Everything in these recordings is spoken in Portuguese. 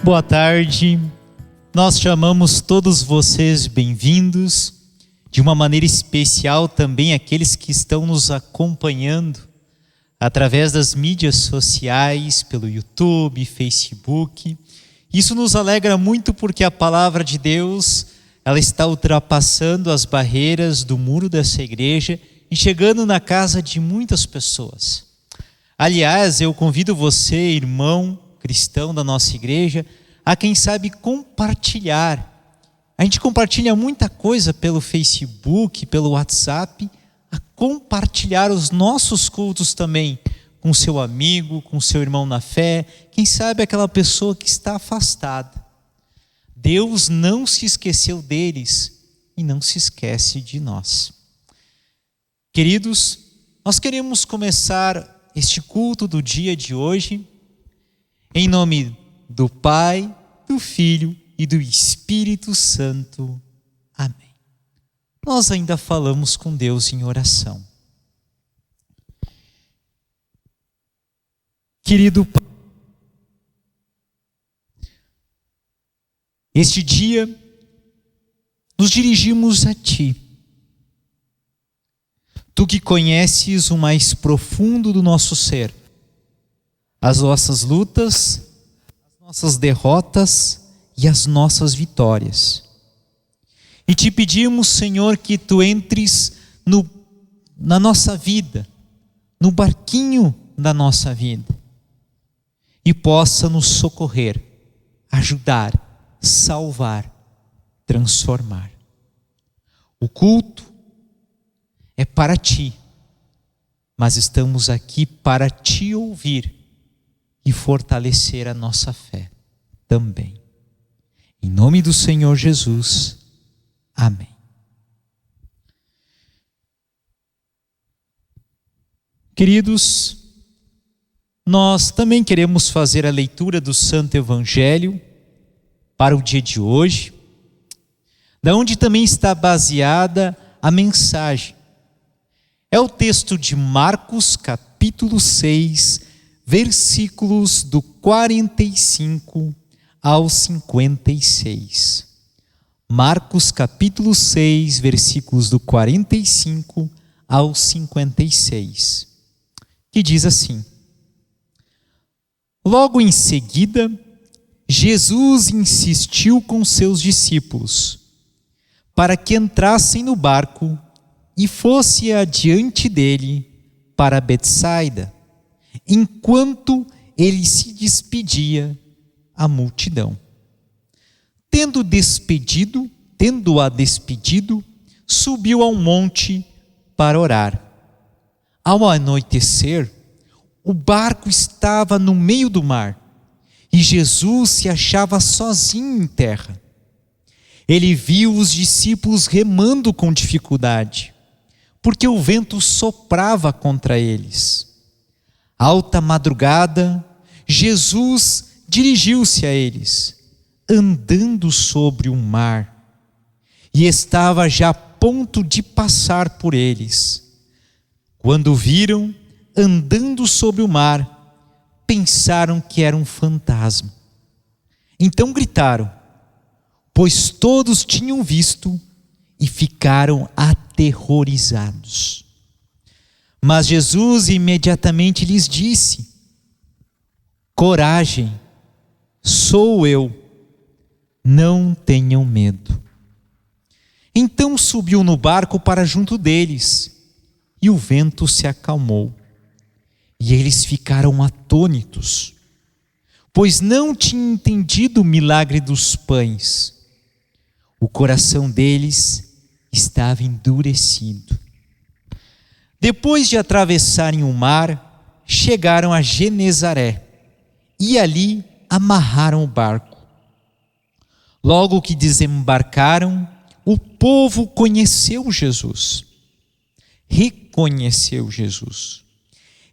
Boa tarde, nós chamamos todos vocês bem-vindos, de uma maneira especial também aqueles que estão nos acompanhando através das mídias sociais, pelo YouTube, Facebook. Isso nos alegra muito porque a palavra de Deus, ela está ultrapassando as barreiras do muro dessa igreja e chegando na casa de muitas pessoas. Aliás, eu convido você, irmão cristão da nossa igreja, a quem sabe compartilhar. A gente compartilha muita coisa pelo Facebook, pelo WhatsApp, a compartilhar os nossos cultos também com seu amigo, com seu irmão na fé, quem sabe aquela pessoa que está afastada. Deus não se esqueceu deles e não se esquece de nós. Queridos, nós queremos começar este culto do dia de hoje em nome do Pai, do Filho e do Espírito Santo. Amém. Nós ainda falamos com Deus em oração. Querido Pai, este dia nos dirigimos a Ti. Tu que conheces o mais profundo do nosso ser, as nossas lutas, as nossas derrotas e as nossas vitórias. E te pedimos, Senhor, que Tu entres na nossa vida, no barquinho da nossa vida, e possa nos socorrer, ajudar, salvar, transformar. O culto é para Ti, mas estamos aqui para Te ouvir e fortalecer a nossa fé também. Em nome do Senhor Jesus, amém. Queridos, nós também queremos fazer a leitura do Santo Evangelho para o dia de hoje, da onde também está baseada a mensagem. É o texto de Marcos, capítulo 6, versículos do 45 ao 56. Marcos, capítulo 6, versículos do 45 ao 56, que diz assim: Logo em seguida, Jesus insistiu com seus discípulos para que entrassem no barco e fosse adiante dele para Betsaida, enquanto ele se despedia à multidão. Tendo-a despedido, subiu ao monte para orar. Ao anoitecer, o barco estava no meio do mar e Jesus se achava sozinho em terra. Ele viu os discípulos remando com dificuldade, porque o vento soprava contra eles. Alta madrugada, Jesus dirigiu-se a eles, andando sobre o mar, e estava já a ponto de passar por eles. Quando o viram andando sobre o mar, pensaram que era um fantasma. Então gritaram, pois todos tinham visto e ficaram aterrorizados. Mas Jesus imediatamente lhes disse: Coragem, sou eu, não tenham medo. Então subiu no barco para junto deles, e o vento se acalmou. E eles ficaram atônitos, pois não tinham entendido o milagre dos pães. O coração deles estava endurecido. Depois de atravessarem o mar, chegaram a Genezaré e ali amarraram o barco. Logo que desembarcaram, o povo reconheceu Jesus.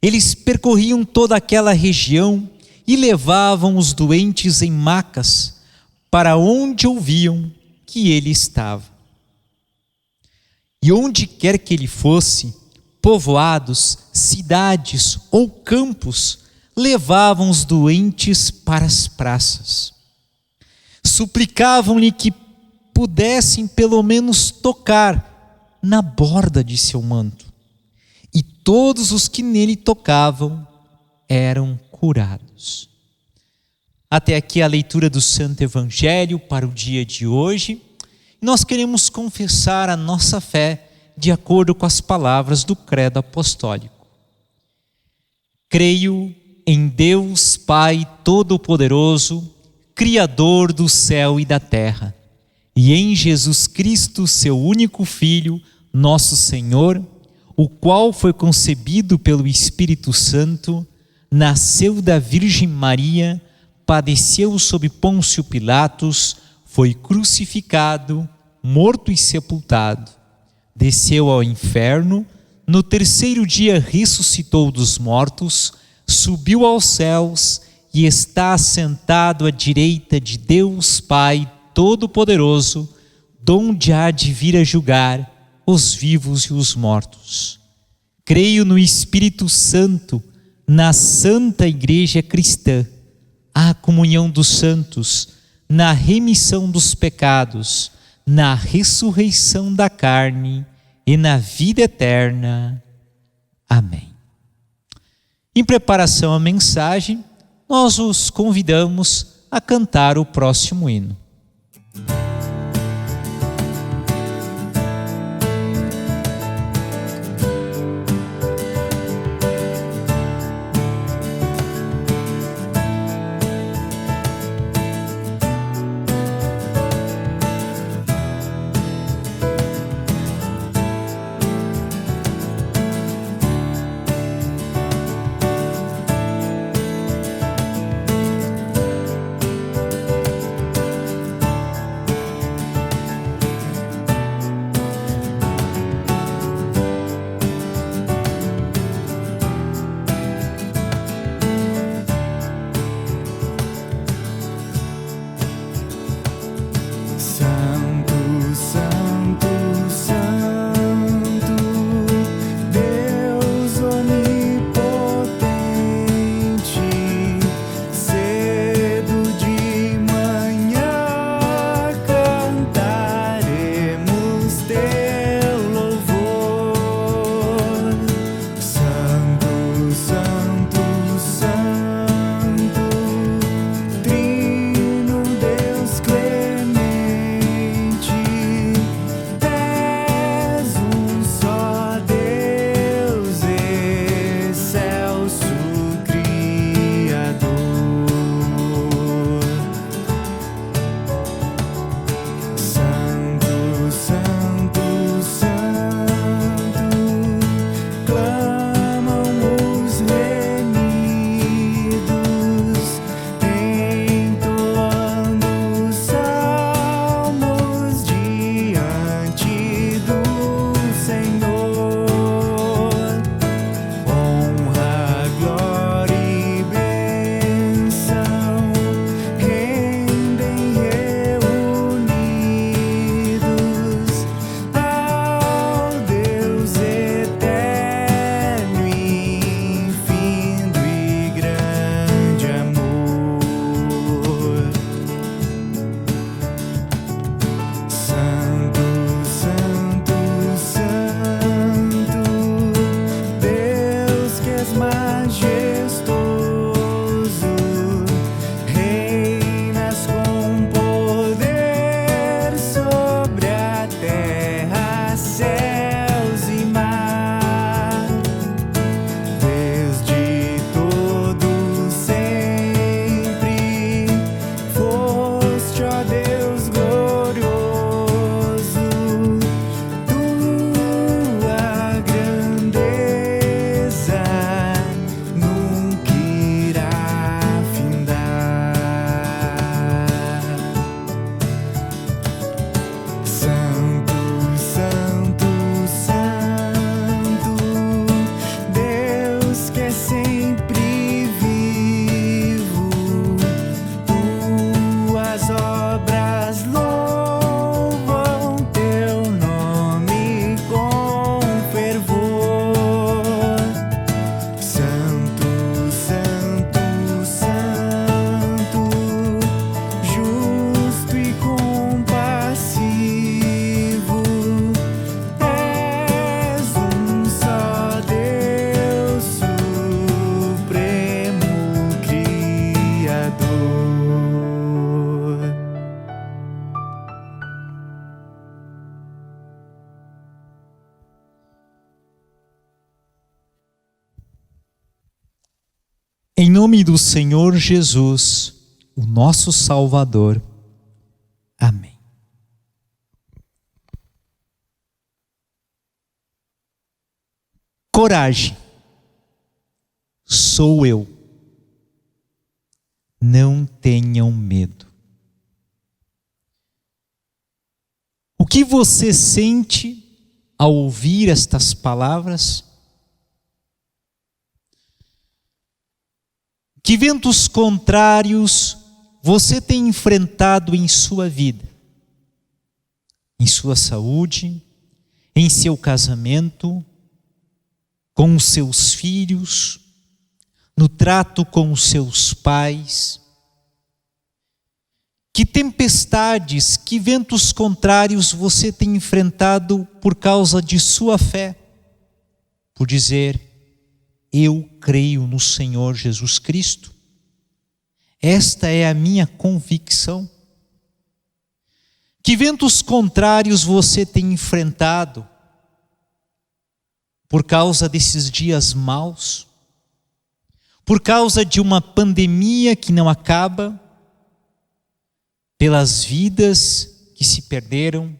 Eles percorriam toda aquela região e levavam os doentes em macas para onde ouviam que ele estava. E onde quer que ele fosse, povoados, cidades ou campos, levavam os doentes para as praças. suplicavam-lhe que pudessem pelo menos tocar na borda de seu manto. E todos os que nele tocavam eram curados. Até aqui a leitura do Santo Evangelho para o dia de hoje. Nós queremos confessar a nossa fé de acordo com as palavras do Credo Apostólico. Creio em Deus Pai Todo-Poderoso, Criador do céu e da terra, e em Jesus Cristo, seu único Filho, nosso Senhor, o qual foi concebido pelo Espírito Santo, nasceu da Virgem Maria, padeceu sob Pôncio Pilatos, foi crucificado, morto e sepultado, desceu ao inferno, no terceiro dia ressuscitou dos mortos, subiu aos céus e está assentado à direita de Deus Pai Todo-Poderoso, donde há de vir a julgar os vivos e os mortos. Creio no Espírito Santo, na Santa Igreja Cristã, a comunhão dos santos, na remissão dos pecados, na ressurreição da carne e na vida eterna. Amém. Em preparação à mensagem, nós os convidamos a cantar o próximo hino. Em nome do Senhor Jesus, o nosso Salvador. Amém. Coragem, sou eu. Não tenham medo. O que você sente ao ouvir estas palavras? Que ventos contrários você tem enfrentado em sua vida? Em sua saúde, em seu casamento, com os seus filhos, no trato com os seus pais? Que tempestades, que ventos contrários você tem enfrentado por causa de sua fé? Por dizer, eu creio no Senhor Jesus Cristo. Esta é a minha convicção. Que ventos contrários você tem enfrentado por causa desses dias maus? Por causa de uma pandemia que não acaba? Pelas vidas que se perderam?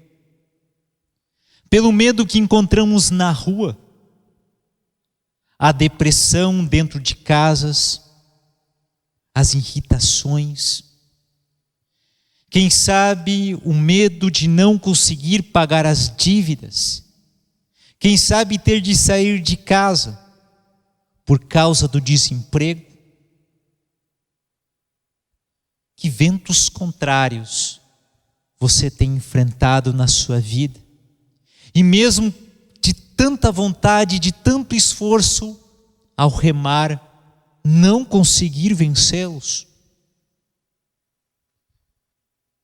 Pelo medo que encontramos na rua? A depressão dentro de casas? As irritações? Quem sabe o medo de não conseguir pagar as dívidas? Quem sabe ter de sair de casa por causa do desemprego? Que ventos contrários você tem enfrentado na sua vida? E mesmo de tanta vontade, de tanto esforço, ao remar, não conseguir vencê-los?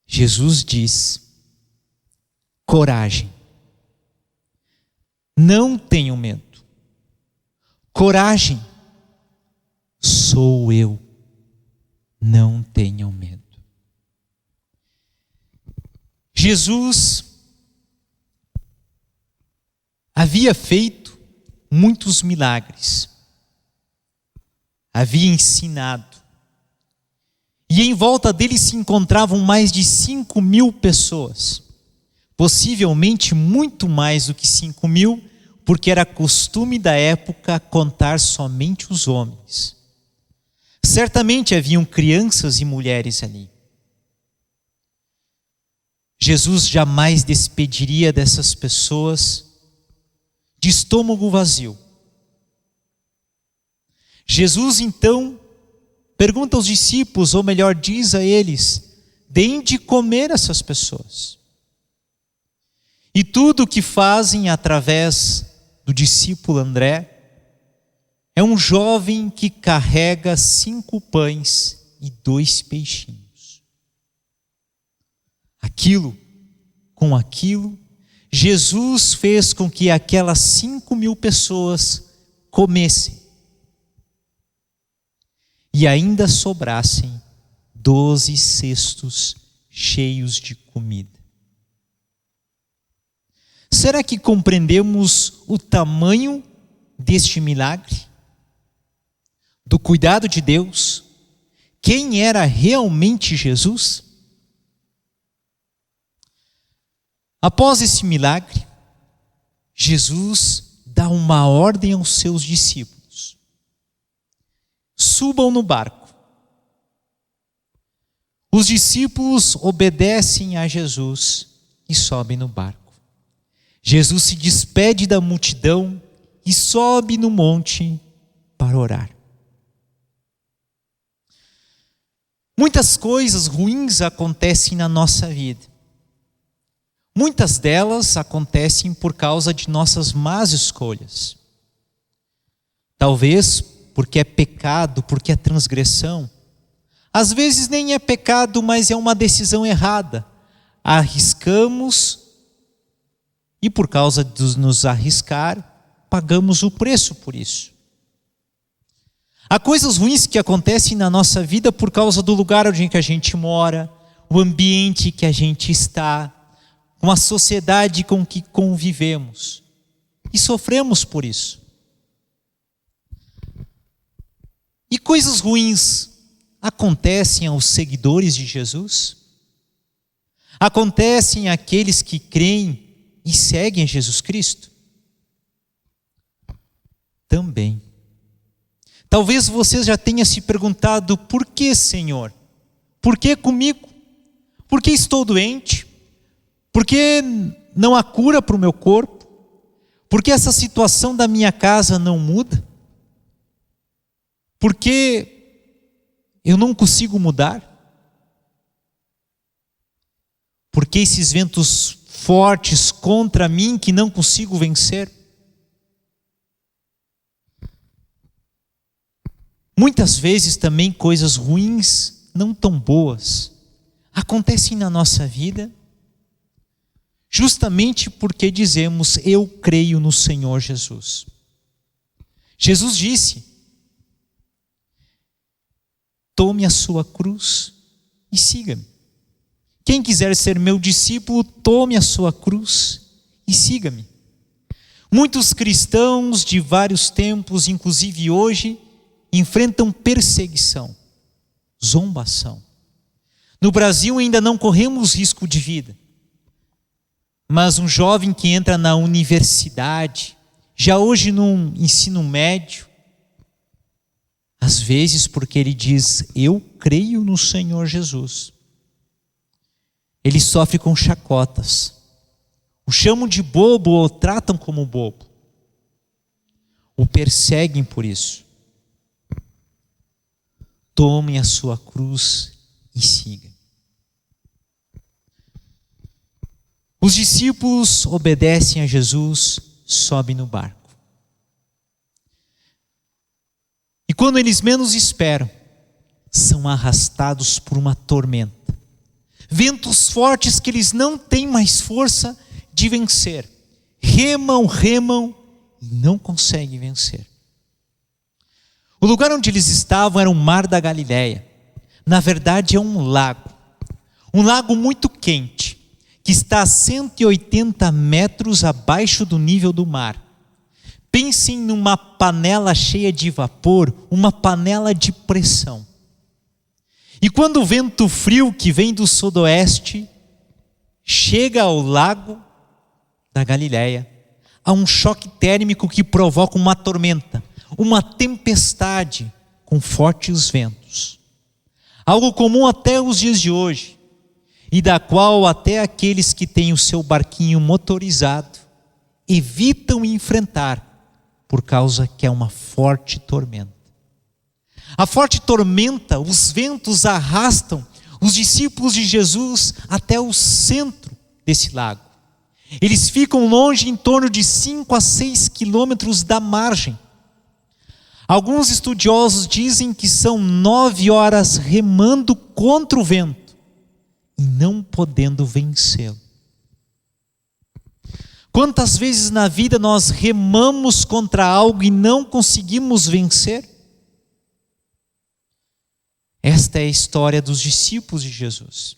Jesus diz, coragem, não tenham medo. Coragem, sou eu. Não tenham medo. Jesus havia feito muitos milagres, havia ensinado, e em volta dele se encontravam mais de 5.000 pessoas, possivelmente muito mais do que 5.000, porque era costume da época contar somente os homens. Certamente haviam crianças e mulheres ali. Jesus jamais despediria dessas pessoas de estômago vazio. Jesus então pergunta aos discípulos, ou melhor, diz a eles, deem de comer essas pessoas. E tudo o que fazem através do discípulo André é um jovem que carrega 5 pães e 2 peixinhos. Com aquilo, Jesus fez com que aquelas 5.000 pessoas comessem. E ainda sobrassem 12 cestos cheios de comida. Será que compreendemos o tamanho deste milagre? Do cuidado de Deus? Quem era realmente Jesus? Após esse milagre, Jesus dá uma ordem aos seus discípulos. Subam no barco. Os discípulos obedecem a Jesus e sobem no barco. Jesus se despede da multidão e sobe no monte para orar. Muitas coisas ruins acontecem na nossa vida. Muitas delas acontecem por causa de nossas más escolhas. Talvez porque é pecado, porque é transgressão. Às vezes nem é pecado, mas é uma decisão errada. Arriscamos e por causa de nos arriscar, pagamos o preço por isso. Há coisas ruins que acontecem na nossa vida por causa do lugar onde a gente mora, o ambiente que a gente está, com a sociedade com que convivemos. E sofremos por isso. E coisas ruins acontecem aos seguidores de Jesus? Acontecem àqueles que creem e seguem Jesus Cristo? Também. Talvez você já tenha se perguntado: por que, Senhor? Por que comigo? Por que estou doente? Por que não há cura para o meu corpo? Por que essa situação da minha casa não muda? Por que eu não consigo mudar? Por que esses ventos fortes contra mim que não consigo vencer? Muitas vezes também coisas ruins, não tão boas, acontecem na nossa vida, justamente porque dizemos: eu creio no Senhor Jesus. Jesus disse: tome a sua cruz e siga-me. Quem quiser ser meu discípulo, tome a sua cruz e siga-me. Muitos cristãos de vários tempos, inclusive hoje, enfrentam perseguição, zombação. No Brasil ainda não corremos risco de vida, mas um jovem que entra na universidade, já hoje no ensino médio, às vezes porque ele diz: eu creio no Senhor Jesus, ele sofre com chacotas, o chamam de bobo ou tratam como bobo, o perseguem por isso. Tome a sua cruz e siga. Os discípulos obedecem a Jesus, sobem no barco. E quando eles menos esperam, são arrastados por uma tormenta. Ventos fortes que eles não têm mais força de vencer. Remam e não conseguem vencer. O lugar onde eles estavam era o Mar da Galileia. Na verdade é um lago muito quente, que está a 180 metros abaixo do nível do mar. Pensem numa panela cheia de vapor, uma panela de pressão. E quando o vento frio que vem do sudoeste chega ao lago da Galileia, há um choque térmico que provoca uma tormenta, uma tempestade com fortes ventos. Algo comum até os dias de hoje, e da qual até aqueles que têm o seu barquinho motorizado evitam enfrentar, por causa que é uma forte tormenta. A forte tormenta, os ventos arrastam os discípulos de Jesus até o centro desse lago. Eles ficam longe, em torno de 5 a 6 quilômetros da margem. Alguns estudiosos dizem que são 9 horas remando contra o vento e não podendo vencê-lo. Quantas vezes na vida nós remamos contra algo e não conseguimos vencer? Esta é a história dos discípulos de Jesus.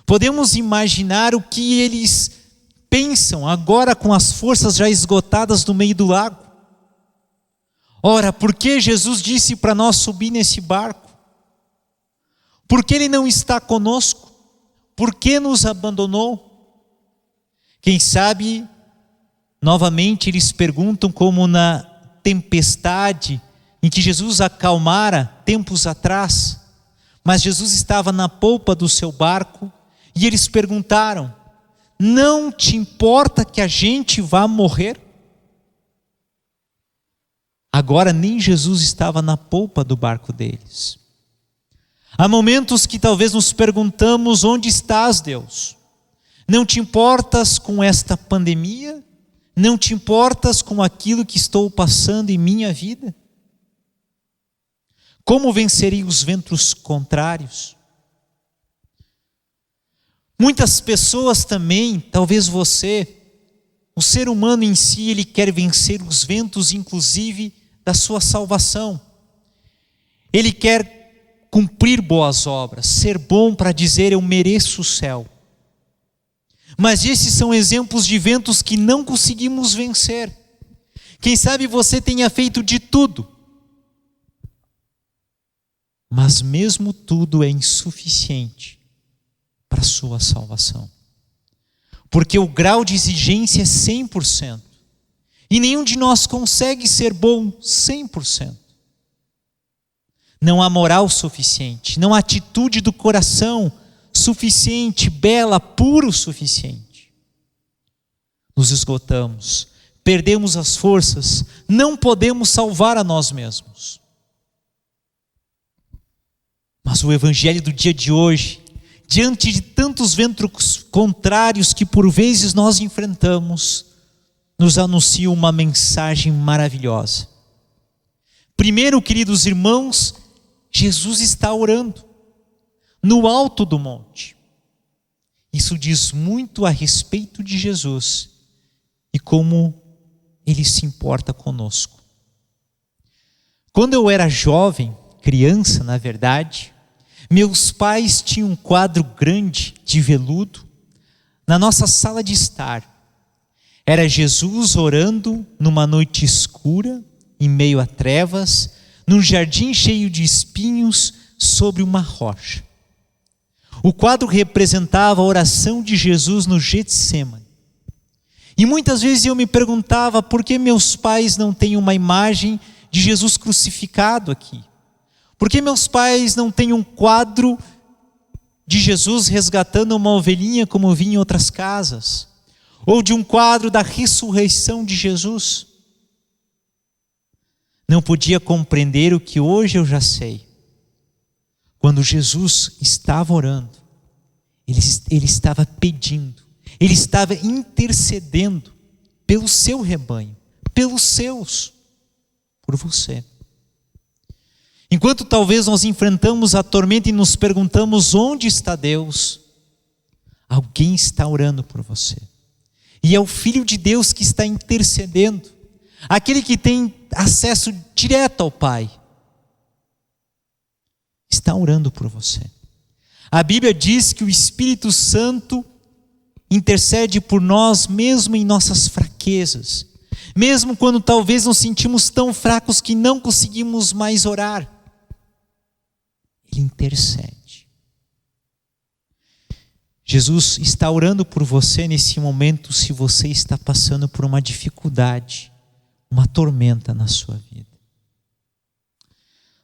Podemos imaginar o que eles pensam agora com as forças já esgotadas no meio do lago. Ora, por que Jesus disse para nós subir nesse barco? Por que Ele não está conosco? Por que nos abandonou? Quem sabe, novamente eles perguntam, como na tempestade em que Jesus acalmara tempos atrás, mas Jesus estava na polpa do seu barco e eles perguntaram: não te importa que a gente vá morrer? Agora nem Jesus estava na polpa do barco deles. Há momentos que talvez nos perguntamos: onde estás, Deus? Não te importas com esta pandemia? Não te importas com aquilo que estou passando em minha vida? Como vencerei os ventos contrários? Muitas pessoas também, talvez você, o ser humano em si, ele quer vencer os ventos, inclusive da sua salvação. Ele quer cumprir boas obras, ser bom para dizer: eu mereço o céu. Mas esses são exemplos de ventos que não conseguimos vencer. Quem sabe você tenha feito de tudo mas mesmo tudo é insuficiente para a sua salvação. Porque o grau de exigência é 100%. E nenhum de nós consegue ser bom 100%. Não há moral suficiente, não há atitude do coração suficiente, bela, pura o suficiente. Nos esgotamos, perdemos as forças, não podemos salvar a nós mesmos. Mas o evangelho do dia de hoje, diante de tantos ventos contrários que por vezes nós enfrentamos, nos anuncia uma mensagem maravilhosa. Primeiro, queridos irmãos, Jesus está orando no alto do monte. Isso diz muito a respeito de Jesus e como Ele se importa conosco. Quando eu era jovem, criança na verdade, meus pais tinham um quadro grande de veludo na nossa sala de estar. Era Jesus orando numa noite escura, em meio a trevas, num jardim cheio de espinhos, sobre uma rocha. O quadro representava a oração de Jesus no Getsêmani. E muitas vezes eu me perguntava por que meus pais não têm uma imagem de Jesus crucificado aqui? Por que meus pais não têm um quadro de Jesus resgatando uma ovelhinha como eu vi em outras casas? Ou de um quadro da ressurreição de Jesus? Não podia compreender o que hoje eu já sei. Quando Jesus estava orando, ele estava pedindo, ele estava intercedendo pelo seu rebanho, pelos seus, por você. Enquanto talvez nós enfrentamos a tormenta e nos perguntamos onde está Deus, alguém está orando por você. E é o Filho de Deus que está intercedendo, aquele que tem acesso direto ao Pai, está orando por você. A Bíblia diz que o Espírito Santo intercede por nós mesmo em nossas fraquezas, mesmo quando talvez nos sentimos tão fracos que não conseguimos mais orar. Ele intercede. Jesus está orando por você nesse momento se você está passando por uma dificuldade, uma tormenta na sua vida.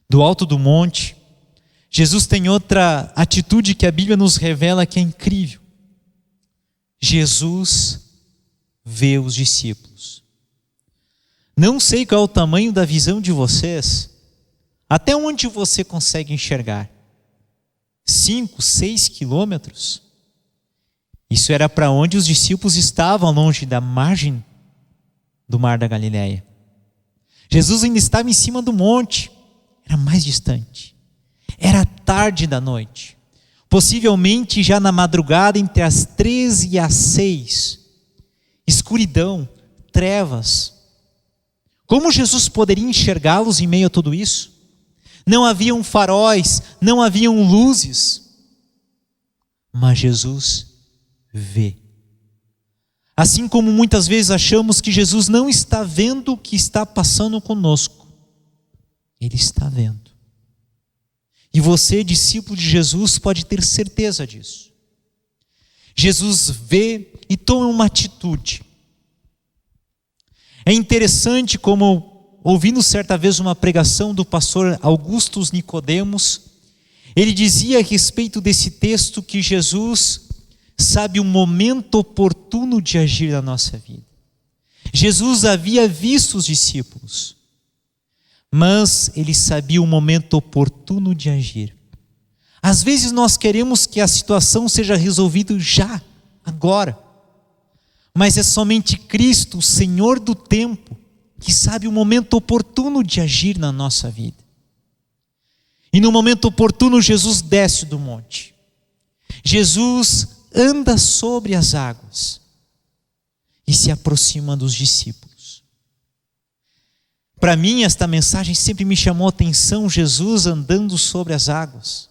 Do alto do monte, Jesus tem outra atitude que a Bíblia nos revela que é incrível. Jesus vê os discípulos. Não sei qual é o tamanho da visão de vocês, até onde você consegue enxergar? 5, 6 quilômetros? Isso era para onde os discípulos estavam, longe da margem do mar da Galileia. Jesus ainda estava em cima do monte, era mais distante. Era tarde da noite, possivelmente já na madrugada entre as 13 e as 6. Escuridão, trevas. Como Jesus poderia enxergá-los em meio a tudo isso? Não haviam faróis, não haviam luzes. Mas Jesus vê. Assim como muitas vezes achamos que Jesus não está vendo o que está passando conosco, Ele está vendo. E você, discípulo de Jesus, pode ter certeza disso. Jesus vê e toma uma atitude. É interessante como, ouvindo certa vez uma pregação do pastor Augustus Nicodemos, ele dizia a respeito desse texto que Jesus sabe o momento oportuno de agir na nossa vida. Jesus havia visto os discípulos, mas ele sabia o momento oportuno de agir. Às vezes nós queremos que a situação seja resolvida já, agora. Mas é somente Cristo, o Senhor do tempo, que sabe o momento oportuno de agir na nossa vida. E no momento oportuno Jesus desce do monte. Jesus anda sobre as águas e se aproxima dos discípulos. Para mim, esta mensagem sempre me chamou a atenção, Jesus andando sobre as águas.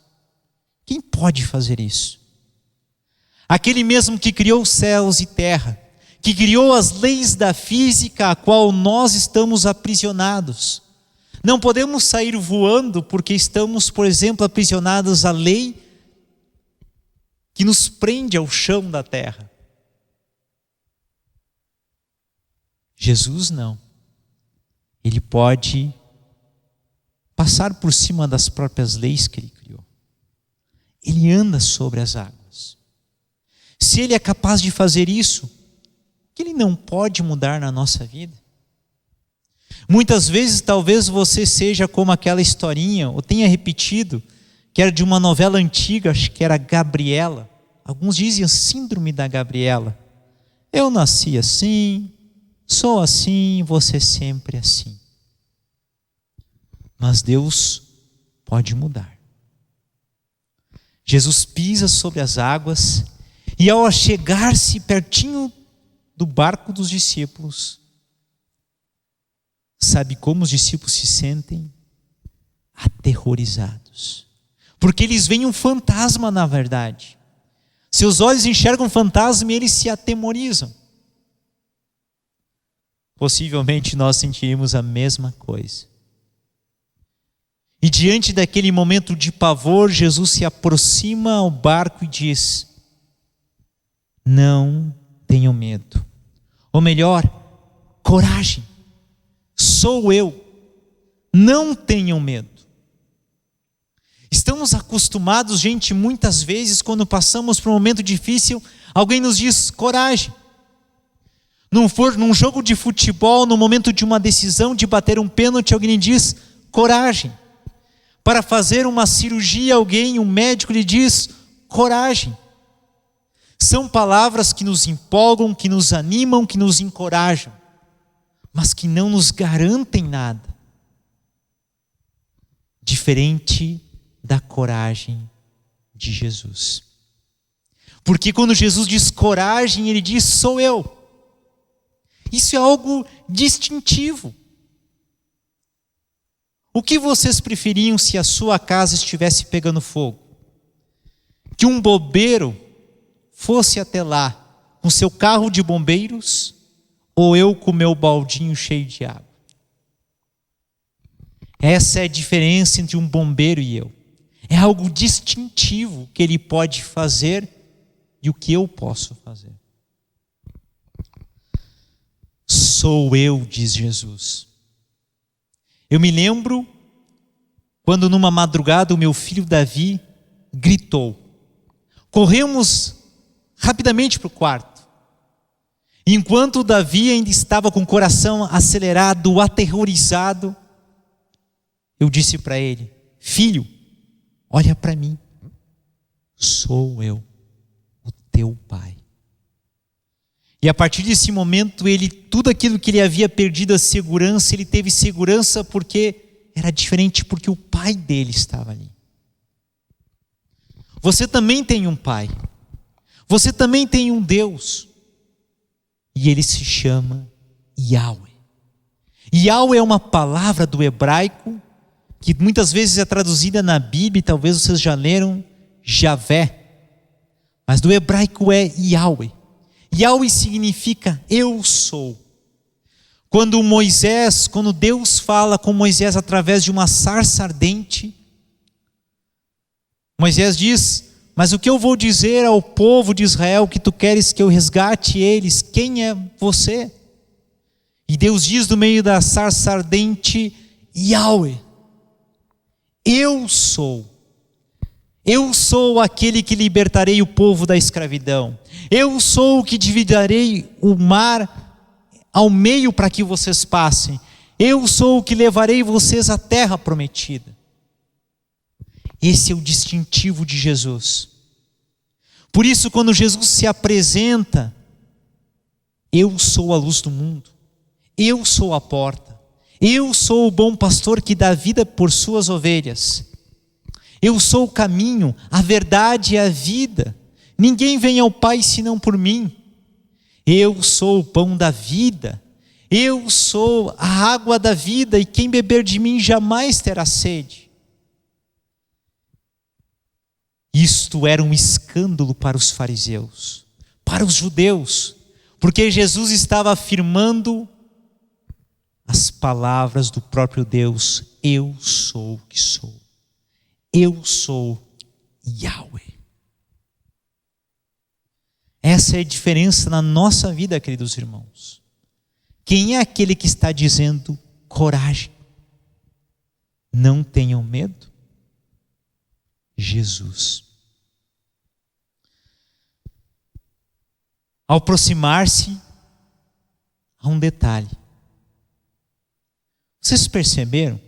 Quem pode fazer isso? Aquele mesmo que criou céus e terra, que criou as leis da física a qual nós estamos aprisionados. Não podemos sair voando porque estamos, por exemplo, aprisionados à lei que nos prende ao chão da terra. Jesus não. Ele pode passar por cima das próprias leis que ele criou. Ele anda sobre as águas. Se ele é capaz de fazer isso, o que ele não pode mudar na nossa vida? Muitas vezes talvez você seja como aquela historinha, ou tenha repetido, que era de uma novela antiga, acho que era Gabriela. Alguns dizem síndrome da Gabriela. Eu nasci assim, sou assim, você sempre assim. Mas Deus pode mudar. Jesus pisa sobre as águas e ao chegar-se pertinho do barco dos discípulos, sabe como os discípulos se sentem? Aterrorizados. Porque eles veem um fantasma na verdade. Seus olhos enxergam um fantasma e eles se atemorizam. Possivelmente nós sentiremos a mesma coisa. E diante daquele momento de pavor, Jesus se aproxima ao barco e diz: não tenham medo. Ou melhor, coragem. Sou eu. Não tenham medo. Estamos acostumados, gente, muitas vezes, quando passamos por um momento difícil, alguém nos diz coragem. Num jogo de futebol, no momento de uma decisão de bater um pênalti, alguém diz coragem. Para fazer uma cirurgia, um médico lhe diz coragem. São palavras que nos empolgam, que nos animam, que nos encorajam, mas que não nos garantem nada. Diferente da coragem de Jesus. Porque quando Jesus diz coragem, ele diz sou eu. Isso é algo distintivo. O que vocês preferiam se a sua casa estivesse pegando fogo? Que um bombeiro fosse até lá com seu carro de bombeiros ou eu com meu baldinho cheio de água? Essa é a diferença entre um bombeiro e eu. É algo distintivo que ele pode fazer e o que eu posso fazer. Sou eu, diz Jesus. Eu me lembro quando numa madrugada o meu filho Davi gritou. Corremos rapidamente para o quarto. Enquanto Davi ainda estava com o coração acelerado, aterrorizado, eu disse para ele: filho, olha para mim. Sou eu, o teu pai. E a partir desse momento, tudo aquilo que ele havia perdido a segurança, ele teve segurança porque era diferente, porque o pai dele estava ali. Você também tem um pai. Você também tem um Deus. E ele se chama Yahweh. Yahweh é uma palavra do hebraico que muitas vezes é traduzida na Bíblia, talvez vocês já leram, Javé. Mas do hebraico é Yahweh. Yahweh significa eu sou. Quando Deus fala com Moisés através de uma sarça ardente, Moisés diz: mas o que eu vou dizer ao povo de Israel que tu queres que eu resgate eles? Quem é você? E Deus diz do meio da sarça ardente: Yahweh, eu sou. Eu sou aquele que libertarei o povo da escravidão. Eu sou o que dividirei o mar ao meio para que vocês passem. Eu sou o que levarei vocês à terra prometida. Esse é o distintivo de Jesus. Por isso, quando Jesus se apresenta, eu sou a luz do mundo. Eu sou a porta. Eu sou o bom pastor que dá vida por suas ovelhas. Eu sou o caminho, a verdade e a vida. Ninguém vem ao Pai senão por mim. Eu sou o pão da vida. Eu sou a água da vida e quem beber de mim jamais terá sede. Isto era um escândalo para os fariseus, para os judeus, porque Jesus estava afirmando as palavras do próprio Deus. eu sou o que sou. Eu sou Yahweh. Essa é a diferença na nossa vida, queridos irmãos. Quem é aquele que está dizendo coragem? Não tenham medo. Jesus. Ao aproximar-se, há um detalhe. Vocês perceberam?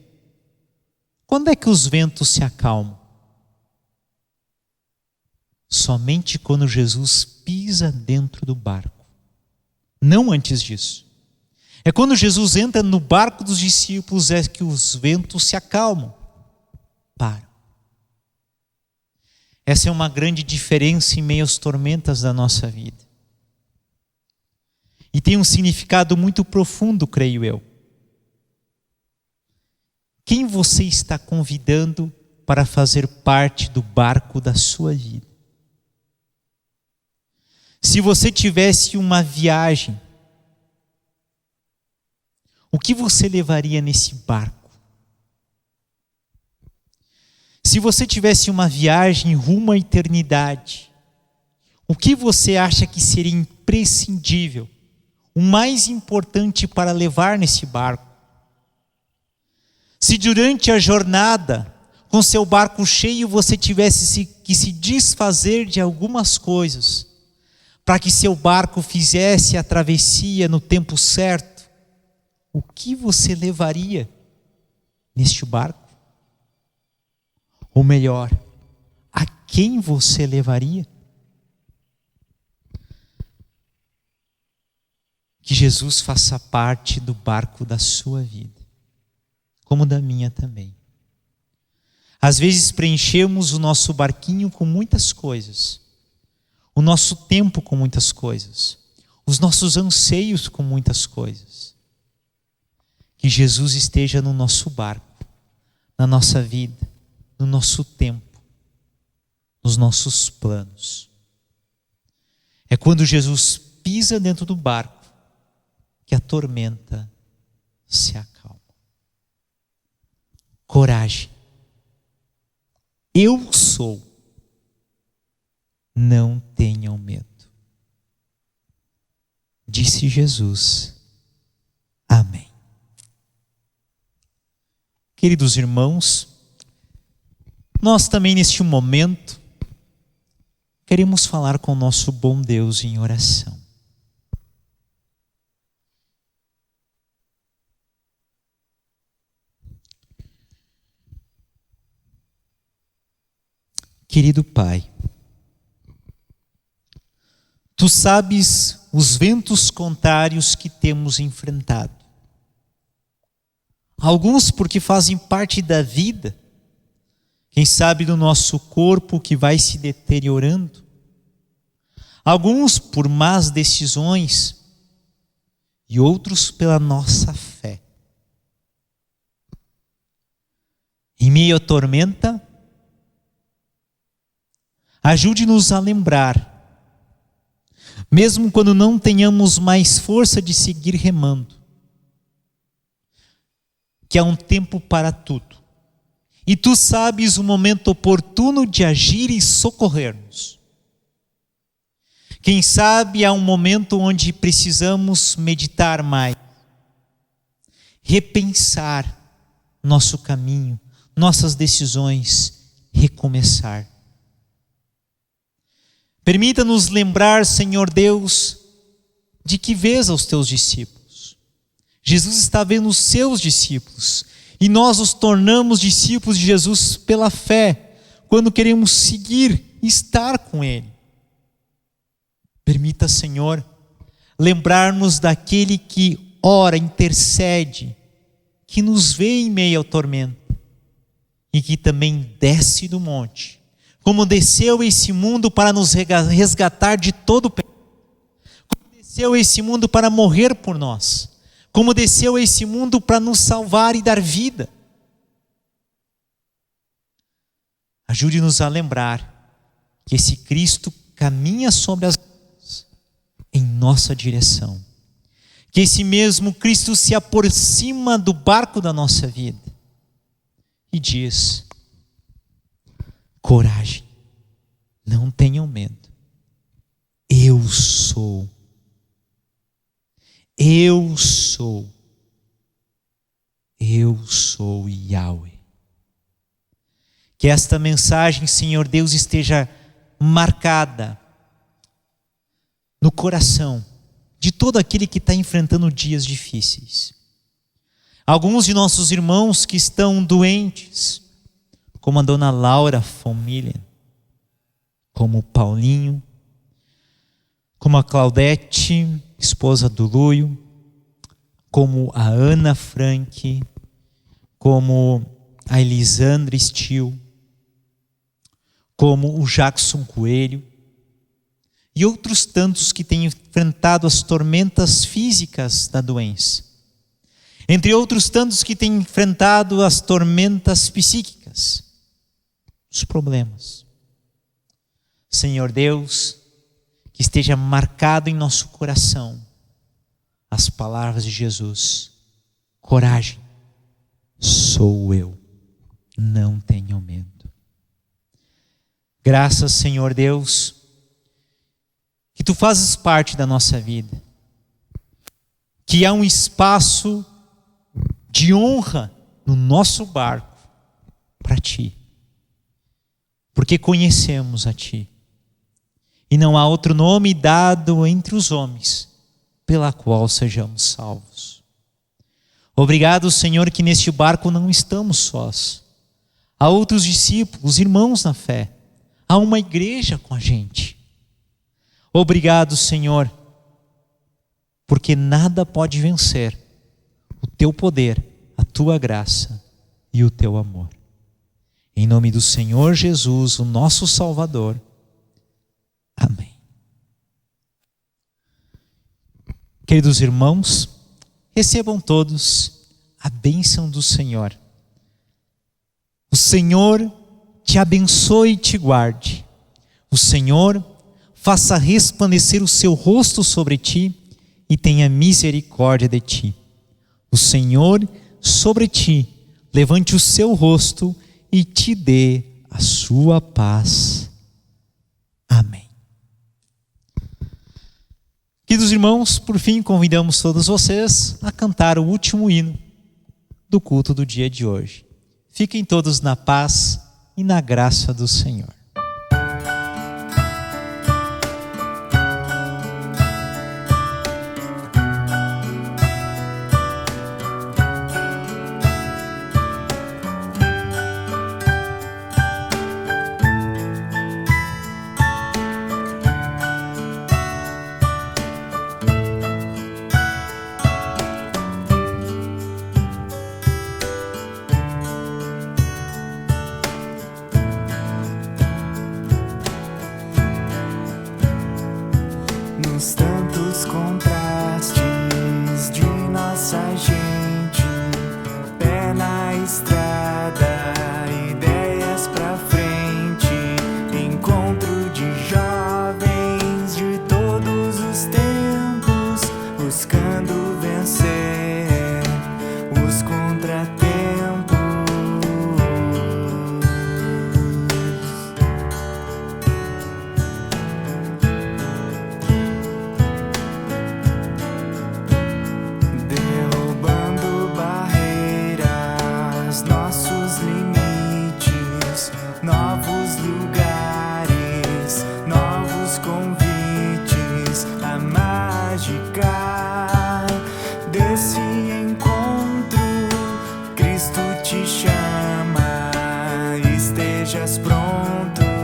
Quando é que os ventos se acalmam? Somente quando Jesus pisa dentro do barco. Não antes disso. É quando Jesus entra no barco dos discípulos é que os ventos se acalmam. Param. Essa é uma grande diferença em meio às tormentas da nossa vida. E tem um significado muito profundo, creio eu. Quem você está convidando para fazer parte do barco da sua vida? Se você tivesse uma viagem, o que você levaria nesse barco? Se você tivesse uma viagem rumo à eternidade, o que você acha que seria imprescindível, o mais importante para levar nesse barco? Se durante a jornada, com seu barco cheio, você tivesse que se desfazer de algumas coisas, para que seu barco fizesse a travessia no tempo certo, o que você levaria neste barco? Ou melhor, a quem você levaria? Que Jesus faça parte do barco da sua vida, como da minha também. Às vezes preenchemos o nosso barquinho com muitas coisas, o nosso tempo com muitas coisas, os nossos anseios com muitas coisas. Que Jesus esteja no nosso barco, na nossa vida, no nosso tempo, nos nossos planos. É quando Jesus pisa dentro do barco que a tormenta se acalma. Coragem. Eu sou. Não tenham medo. Disse Jesus. Amém. Queridos irmãos, nós também neste momento queremos falar com o nosso bom Deus em oração. Querido Pai, Tu sabes os ventos contrários que temos enfrentado. Alguns porque fazem parte da vida, quem sabe do nosso corpo que vai se deteriorando. Alguns por más decisões e outros pela nossa fé. Em meio à tormenta, ajude-nos a lembrar, mesmo quando não tenhamos mais força de seguir remando, que há um tempo para tudo. E Tu sabes o momento oportuno de agir e socorrer-nos. Quem sabe há um momento onde precisamos meditar mais, repensar nosso caminho, nossas decisões, recomeçar. Permita-nos lembrar, Senhor Deus, de que vês aos Teus discípulos. Jesus está vendo os seus discípulos e nós os tornamos discípulos de Jesus pela fé, quando queremos seguir e estar com Ele. Permita, Senhor, lembrar-nos daquele que ora, intercede, que nos vê em meio ao tormento e que também desce do monte, como desceu esse mundo para nos resgatar de todo o pecado, como desceu esse mundo para morrer por nós, como desceu esse mundo para nos salvar e dar vida. Ajude-nos a lembrar que esse Cristo caminha sobre as águas em nossa direção, que esse mesmo Cristo se aproxima do barco da nossa vida e diz: coragem, não tenham medo, eu sou Yahweh. Que esta mensagem, Senhor Deus, esteja marcada no coração de todo aquele que está enfrentando dias difíceis. Alguns de nossos irmãos que estão doentes, como a dona Laura Família, como o Paulinho, como a Claudete, esposa do Luio, como a Ana Frank, como a Elisandra Stil, como o Jackson Coelho, e outros tantos que têm enfrentado as tormentas físicas da doença. Entre outros tantos que têm enfrentado as tormentas psíquicas, os problemas. Senhor Deus, que esteja marcado em nosso coração as palavras de Jesus: coragem, sou eu, não tenham medo. Graças, Senhor Deus, que Tu fazes parte da nossa vida, que há um espaço de honra no nosso barco para Ti, porque conhecemos a Ti, e não há outro nome dado entre os homens pela qual sejamos salvos. Obrigado, Senhor, que neste barco não estamos sós. Há outros discípulos, irmãos na fé. Há uma igreja com a gente. Obrigado, Senhor, porque nada pode vencer o Teu poder, a Tua graça e o Teu amor. Em nome do Senhor Jesus, o nosso Salvador. Amém. Queridos irmãos, recebam todos a bênção do Senhor. O Senhor te abençoe e te guarde. O Senhor faça resplandecer o seu rosto sobre ti e tenha misericórdia de ti. O Senhor sobre ti levante o seu rosto e te dê a sua paz. Amém. Queridos irmãos, por fim convidamos todos vocês a cantar o último hino do culto do dia de hoje. Fiquem todos na paz e na graça do Senhor. Nos tantos contrastes de nossa gente, pé na estrada, ideias pra frente, encontro de jovens de todos os tempos, buscando vencer os contratempos. Novos lugares, novos convites, a mágica desse encontro. Cristo te chama, estejas pronto.